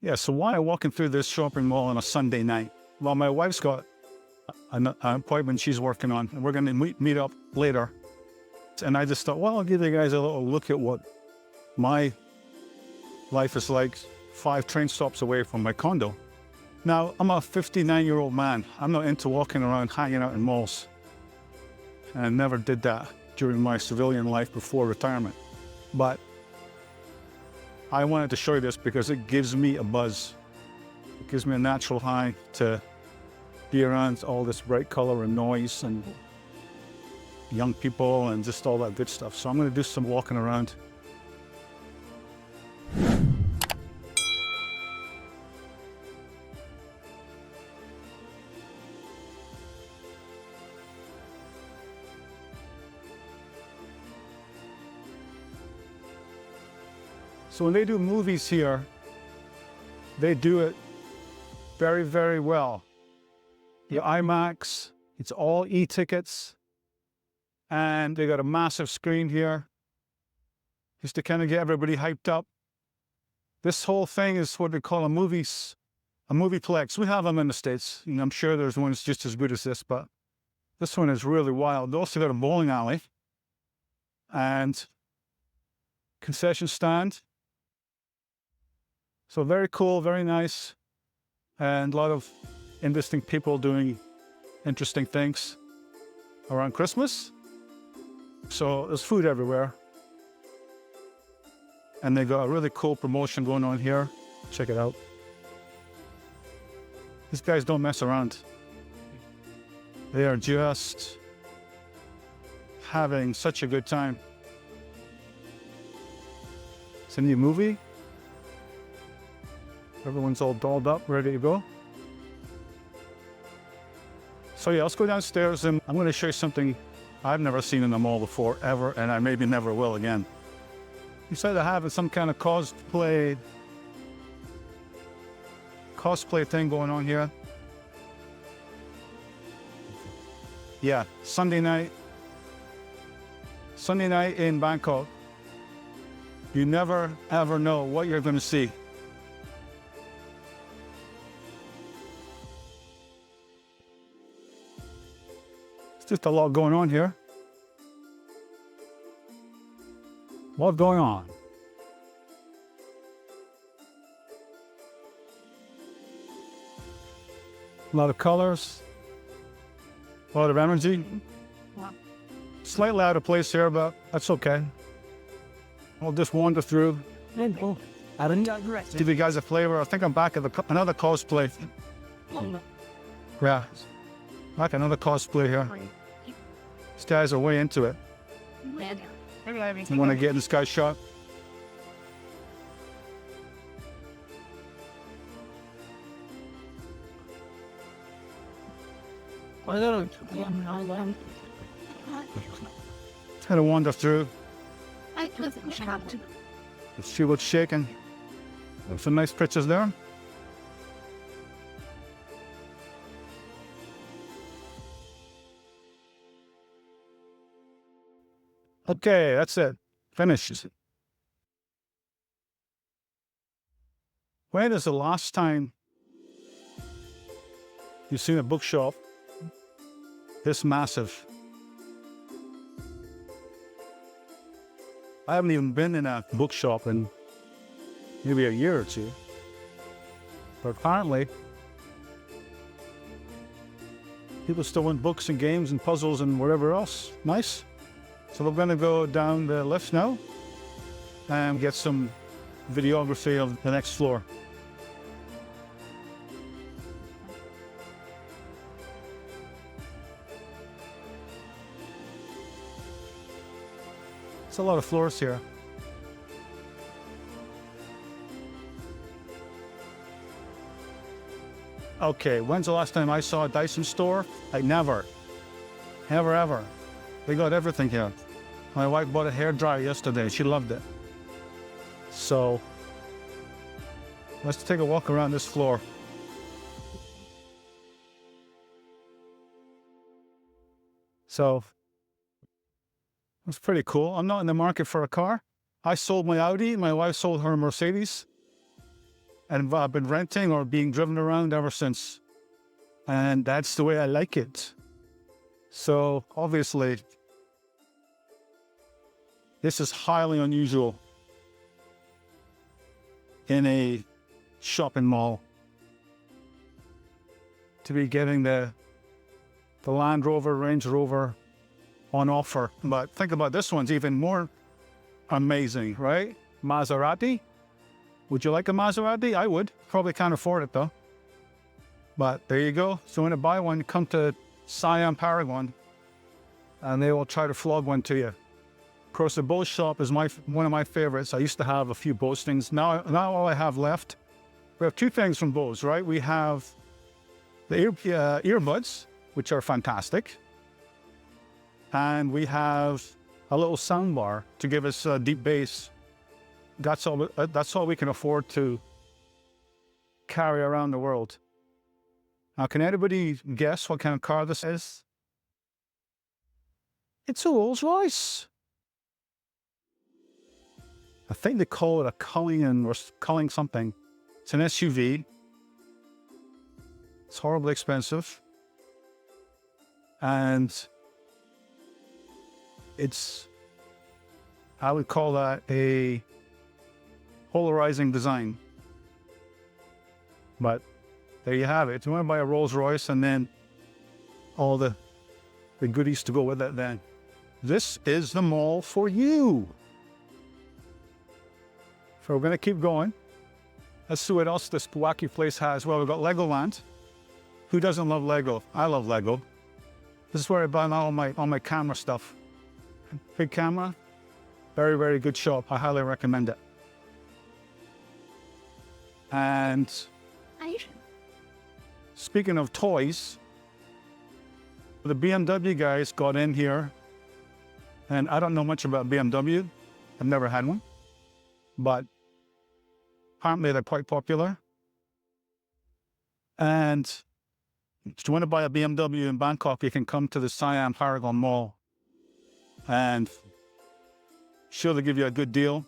Yeah, so why am I walking through this shopping mall on a Sunday night? Well, my wife's got an appointment she's working on, and we're going to meet up later. And I just thought, well, I'll give you guys a little look at what my life is like 5 train stops away from my condo. Now, I'm a 59-year-old man. I'm not into walking around hanging out in malls. And I never did that during my civilian life before retirement. But I wanted to show you this because it gives me a buzz. It gives me a natural high to be around all this bright color and noise and young people and just all that good stuff. So I'm going to do some walking around. So when they do movies here, they do it very, very well. The IMAX, it's all e-tickets, and they got a massive screen here just to kind of get everybody hyped up. This whole thing is what they call a Movieplex. We have them in the States, and I'm sure there's ones just as good as this, but this one is really wild. They also got a bowling alley and concession stand. So very cool, very nice, and a lot of interesting people doing interesting things around Christmas. So there's food everywhere. And they got a really cool promotion going on here. Check it out. These guys don't mess around. They are just having such a good time. It's a new movie. Everyone's all dolled up, ready to go. So yeah, let's go downstairs and I'm going to show you something I've never seen in the mall before, ever, and I maybe never will again. You said they're having some kind of cosplay thing going on here. Yeah, Sunday night in Bangkok. You never ever know what you're going to see. Just a lot going on here. A lot going on. A lot of colors. A lot of energy. Slightly out of place here, but that's okay. I'll just wander through. Give you guys a flavor. I think I'm back at another cosplay. Yeah. Like another cosplay here. These guys are way into it. You want to get in this guy's shot? Kind of wander through. Let's see what's shaking. There's some nice pictures there. Okay, that's it. Finished. When is the last time you've seen a bookshop this massive? I haven't even been in a bookshop in maybe a year or two. But apparently, people still want books and games and puzzles and whatever else. Nice. So we're going to go down the lift now and get some videography of the next floor. It's a lot of floors here. Okay, when's the last time I saw a Dyson store? Like never. Never ever. They got everything here. My wife bought a hairdryer yesterday. She loved it. So let's take a walk around this floor. So it's pretty cool. I'm not in the market for a car. I sold my Audi. My wife sold her Mercedes. And I've been renting or being driven around ever since. And that's the way I like it. So obviously, this is highly unusual in a shopping mall to be getting the Land Rover, Range Rover on offer. But think about this one's even more amazing, right? Maserati. Would you like a Maserati? I would. Probably can't afford it though. But there you go. So when you buy one, come to Siam Paragon and they will try to flog one to you. Of course, the Bose shop is one of my favorites. I used to have a few Bose things. Now all I have left, we have two things from Bose, right? We have the earbuds, which are fantastic. And we have a little sound bar to give us deep bass. That's all we can afford to carry around the world. Now, can anybody guess what kind of car this is? It's a Rolls Royce. I think they call it a Cullinan or Culling something. It's an SUV. It's horribly expensive. And I would call that a polarizing design. But there you have it. You want to buy a Rolls Royce and then all the goodies to go with it then. This is the mall for you. So we're going to keep going. Let's see what else this wacky place has. Well, we've got Legoland. Who doesn't love Lego? I love Lego. This is where I buy all my camera stuff. Big camera. Very, very good shop. I highly recommend it. And speaking of toys, the BMW guys got in here, and I don't know much about BMW. I've never had one, but apparently they're quite popular. And if you want to buy a BMW in Bangkok, you can come to the Siam Paragon Mall, and sure they'll give you a good deal.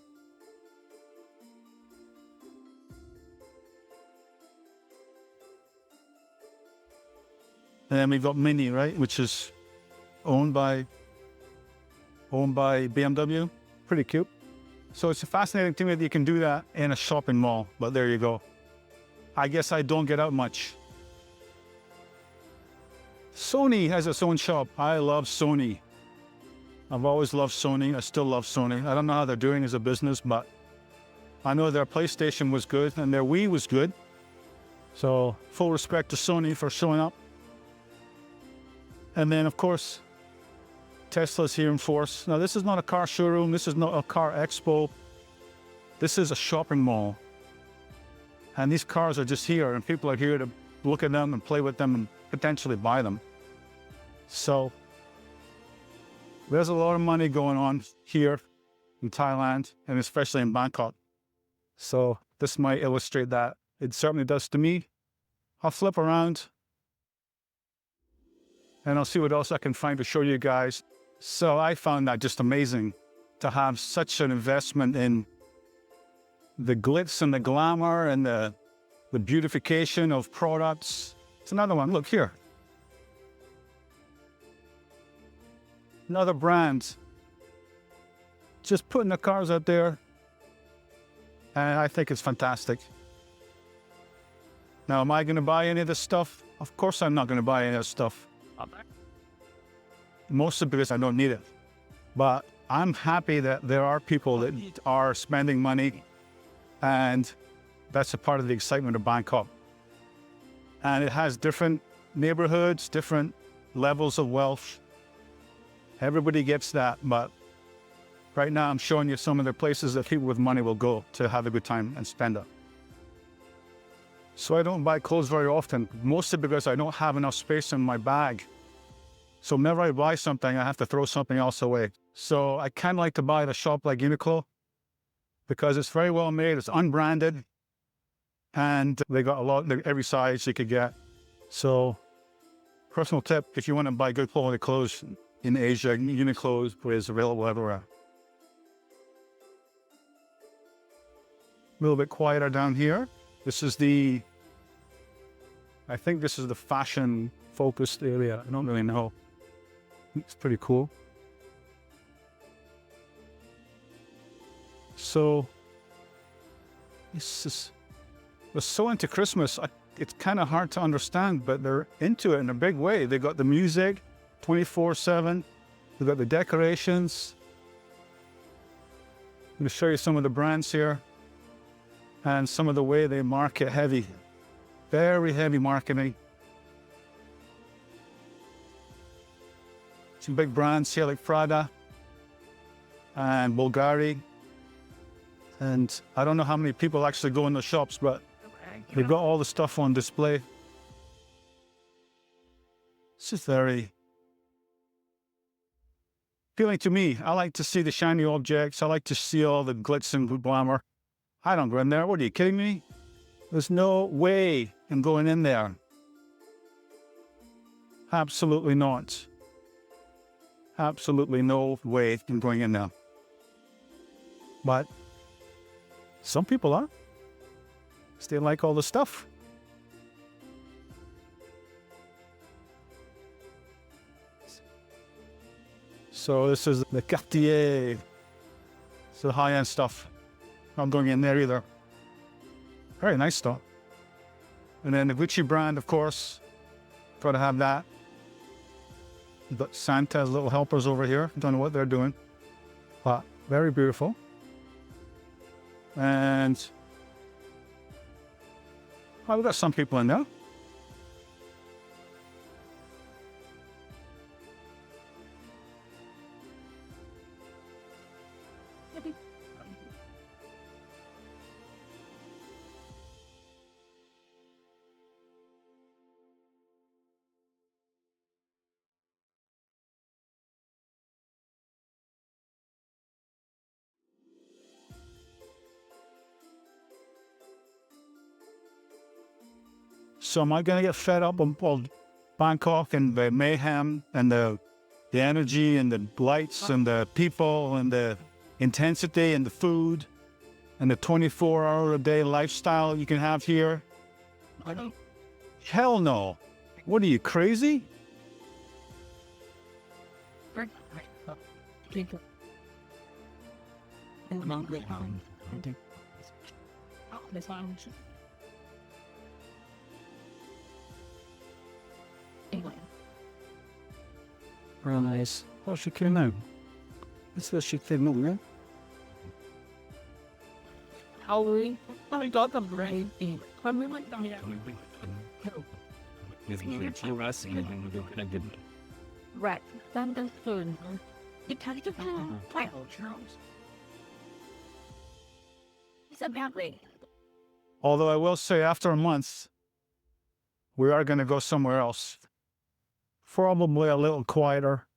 And then we've got Mini, right, which is owned by BMW. Pretty cute. So it's fascinating to me that you can do that in a shopping mall, but there you go. I guess I don't get out much. Sony has its own shop. I love Sony. I've always loved Sony. I still love Sony. I don't know how they're doing as a business, but I know their PlayStation was good and their Wii was good. So full respect to Sony for showing up. And then, of course, Tesla's here in force. Now, this is not a car showroom. This is not a car expo. This is a shopping mall. And these cars are just here, and people are here to look at them and play with them and potentially buy them. So there's a lot of money going on here in Thailand, and especially in Bangkok. So this might illustrate that. It certainly does to me. I'll flip around and I'll see what else I can find to show you guys. So I found that just amazing to have such an investment in the glitz and the glamour and the beautification of products. It's another one. Look here. Another brand. Just putting the cars out there. And I think it's fantastic. Now, am I going to buy any of this stuff? Of course I'm not going to buy any of this stuff. Mostly because I don't need it. But I'm happy that there are people that are spending money, and that's a part of the excitement of Bangkok. And it has different neighborhoods, different levels of wealth. Everybody gets that, but right now I'm showing you some of the places that people with money will go to have a good time and spend it. So I don't buy clothes very often, mostly because I don't have enough space in my bag. So whenever I buy something, I have to throw something else away. So I kind of like to buy at a shop like Uniqlo because it's very well made, it's unbranded, and they got a lot, every size you could get. So personal tip, if you want to buy good quality clothes in Asia, Uniqlo is available everywhere. A little bit quieter down here. This is I think this is the fashion focused area. I don't really know. It's pretty cool. So, we're so into Christmas. It's kind of hard to understand, but they're into it in a big way. They got the music 24/7. They got the decorations. I'm going to show you some of the brands here and some of the way they market heavy. Very heavy marketing. Some big brands here like Prada and Bulgari. And I don't know how many people actually go in the shops, but they've got all the stuff on display. It's just very appealing to me. I like to see the shiny objects. I like to see all the glitz and glamour. I don't go in there. What are you kidding me? There's no way I'm going in there. Absolutely not. Absolutely no way I'm going in there. But some people are. They like all the stuff. So this is the Cartier. It's the high-end stuff. Not going in there either. Very nice stuff. And then the Gucci brand, of course. Got to have that. But Santa's little helpers over here. Don't know what they're doing. But very beautiful. And oh, we've got some people in there. So am I going to get fed up on Bangkok and the mayhem and the energy and the lights and the people and the intensity and the food and the 24-hour-a-day lifestyle you can have here? Hell no. What are you, crazy? Real nice. Oh, she came out. That's what she did, no, man. Halloween, I got them right. I'm really dumb. Right, then the food. You can't get It's about me. Although I will say, after a month, we are going to go somewhere else. Probably a little quieter.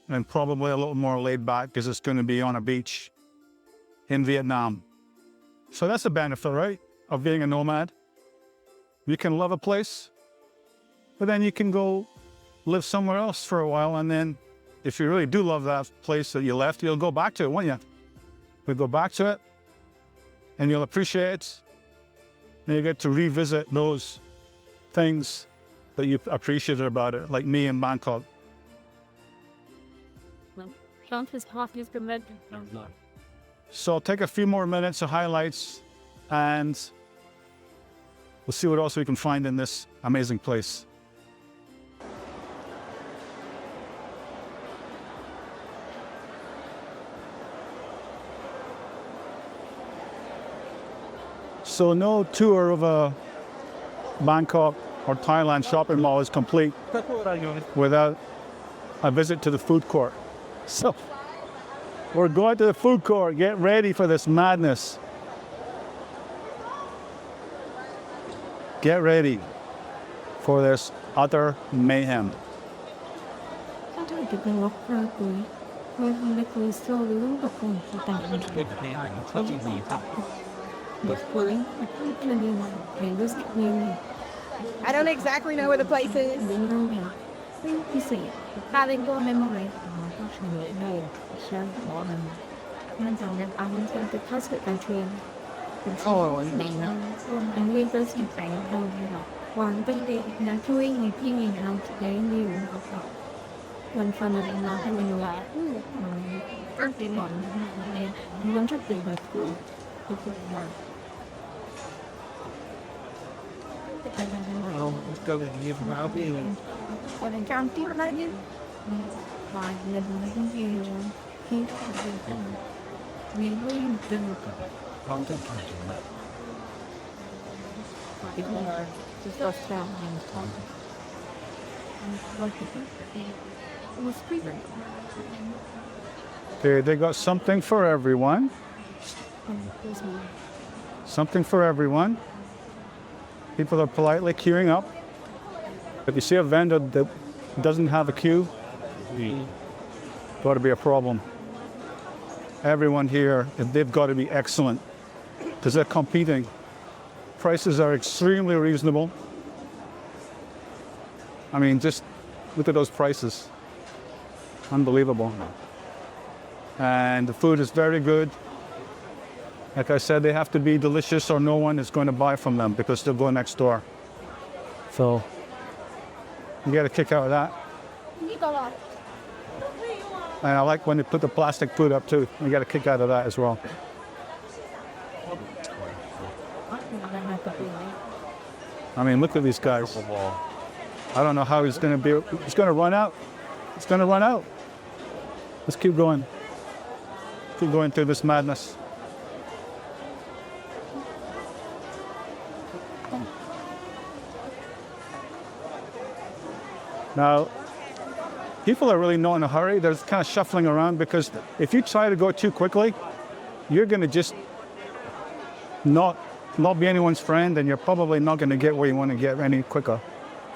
And probably a little more laid back because it's going to be on a beach in Vietnam. So that's a benefit, right? Of being a nomad. You can love a place, but then you can go live somewhere else for a while. And then if you really do love that place that you left, you'll go back to it, won't you? You'll go back to it and you'll appreciate it. And you get to revisit those things that you appreciated about it, like me in Bangkok. So I'll take a few more minutes of highlights and we'll see what else we can find in this amazing place. So no tour of a Bangkok or Thailand shopping mall is complete without a visit to the food court. So we're going to the food court. Get ready for this madness. Get ready for this utter mayhem. I don't exactly know where the place is. Having good memory. Oh, and we first in Bangkok, one birthday, and doing a thing in house today, new. One fun of not having a lot. Birthday one, and one trip to the school. Oh, let's go to the I'll be in. What I can't do that yet. Fine, then he we really do content. Just us down and talk. It was pretty. Okay, they got something for everyone. Something for everyone. People are politely queuing up. If you see a vendor that doesn't have a queue, got to be a problem. Everyone here, they've got to be excellent because they're competing. Prices are extremely reasonable. I mean, just look at those prices. Unbelievable. And the food is very good. Like I said, they have to be delicious or no one is going to buy from them because they'll go next door. So you get a kick out of that. And I like when they put the plastic food up too. You get a kick out of that as well. I mean, look at these guys. I don't know how he's going to be. He's going to run out. He's going to run out. Let's keep going. Keep going through this madness. Now, people are really not in a hurry. They're kind of shuffling around because if you try to go too quickly, you're going to just not be anyone's friend, and you're probably not going to get where you want to get any quicker.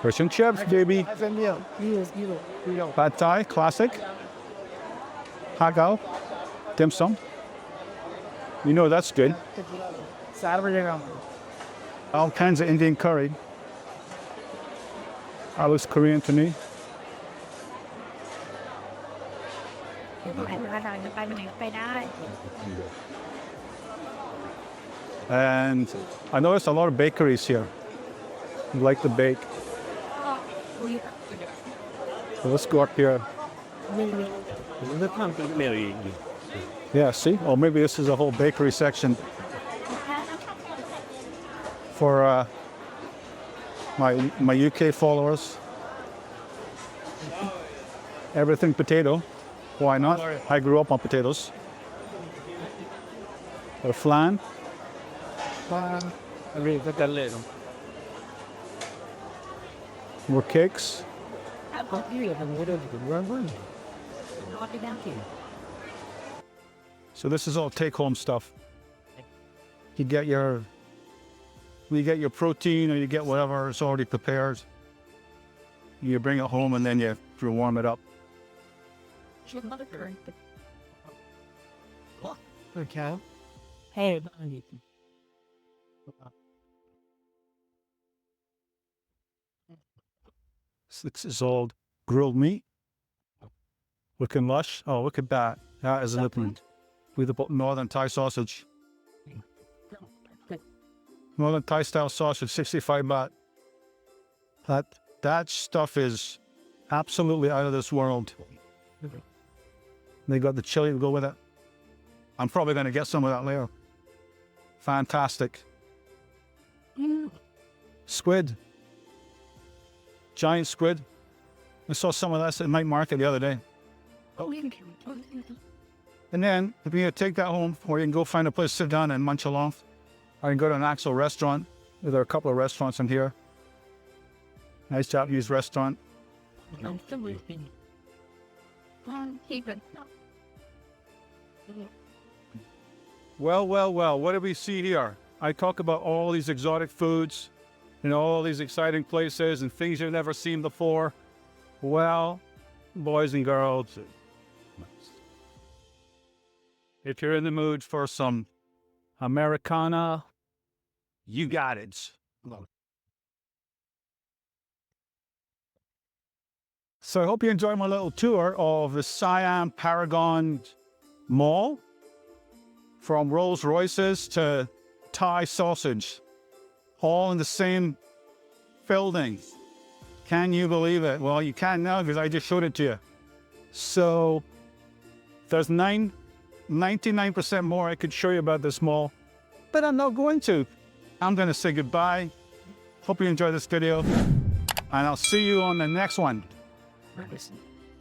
Fish and chips, baby. Pad Thai, classic. Hagao, dim sum. You know that's good. All kinds of Indian curry. That looks Korean to me. And I noticed a lot of bakeries here. You like to bake. So let's go up here. Yeah, see? Or maybe this is a whole bakery section for my UK followers. Everything potato. Why not? I grew up on potatoes. Or flan. More cakes. So this is all take-home stuff. You get your protein or you get whatever is already prepared. You bring it home and then you warm it up. Okay. Hey. This is all grilled meat. Looking lush. Oh, look at that. That is looking with a northern Thai sausage. Northern Thai style sausage, 65 baht. That stuff is absolutely out of this world. They got the chili to go with it. I'm probably going to get some of that later. Fantastic. Squid. Giant squid. I saw some of that at night market the other day. And then, if you take that home, or you can go find a place to sit down and munch along, or you can go to an actual restaurant. There are a couple of restaurants in here. Nice Japanese restaurant. Well, what do we see here? I talk about all these exotic foods and all these exciting places and things you've never seen before. Well, boys and girls, if you're in the mood for some Americana, you got it. So I hope you enjoyed my little tour of the Siam Paragon Mall. From Rolls Royces to Thai sausage, all in the same building. Can you believe it? Well, you can now because I just showed it to you. So there's 99% more I could show you about this mall, but I'm not going to. I'm going to say goodbye. Hope you enjoyed this video, and I'll see you on the next one.